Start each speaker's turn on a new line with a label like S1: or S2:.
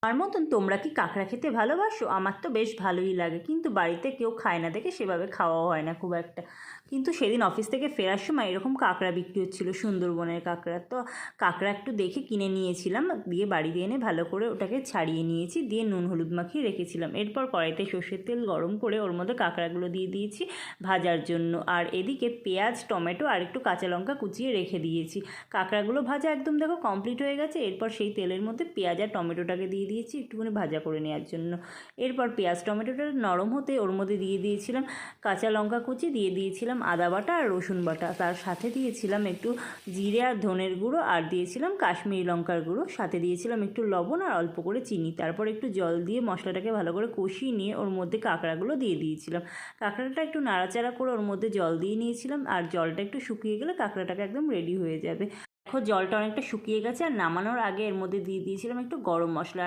S1: আমার মতন তোমরা কি কাঁকড়া খেতে ভালোবাসো? আমার তো বেশ ভালোই লাগে, কিন্তু বাড়িতে কেউ খায় না দেখে সেভাবে খাওয়াও হয় না খুব একটা। কিন্তু সেদিন অফিস থেকে ফেরার সময় এরকম কাঁকড়া বিক্রি হচ্ছিলো, সুন্দরবনের কাঁকড়া। তো কাঁকড়া একটু দেখে কিনে নিয়েছিলাম, দিয়ে বাড়িতে এনে ভালো করে ওটাকে ছাড়িয়ে নিয়েছি, দিয়ে নুন হলুদ মাখিয়ে রেখেছিলাম। এরপর কড়াইতে সর্ষের তেল গরম করে ওর মধ্যে কাঁকড়াগুলো দিয়ে দিয়েছি ভাজার জন্য। আর এদিকে পেঁয়াজ, টমেটো আর একটু কাঁচা লঙ্কা কুচিয়ে রেখে দিয়েছি। কাঁকড়াগুলো ভাজা একদম দেখো কমপ্লিট হয়ে গেছে। এরপর সেই তেলের মধ্যে পেঁয়াজ আর টমেটোটাকে দিয়ে দিয়েছি একটুখানি ভাজা করে নেওয়ার জন্য। এরপর পেঁয়াজ টমেটোটা নরম হতে ওর মধ্যে দিয়ে দিয়েছিলাম কাঁচা লঙ্কা কুচি, দিয়ে দিয়েছিলাম আদা বাটা আর রসুন বাটা, তার সাথে দিয়েছিলাম একটু জিরে আর ধনের গুঁড়ো, আর দিয়েছিলাম কাশ্মীরি লঙ্কার গুঁড়ো, সাথে দিয়েছিলাম একটু লবণ আর অল্প করে চিনি। তারপর একটু জল দিয়ে মশলাটাকে ভালো করে কষিয়ে নিয়ে ওর মধ্যে কাঁকড়াগুলো দিয়ে দিয়েছিলাম। কাঁকড়াটা একটু নাড়াচাড়া করে ওর মধ্যে জল দিয়ে নিয়েছিলাম, আর জলটা একটু শুকিয়ে গেলে কাঁকড়াটাকে একদম রেডি হয়ে যাবে। দেখো জলটা অনেকটা শুকিয়ে গেছে, আর নামানোর আগে এর মধ্যে দিয়ে দিয়েছিলাম একটু গরম মশলা।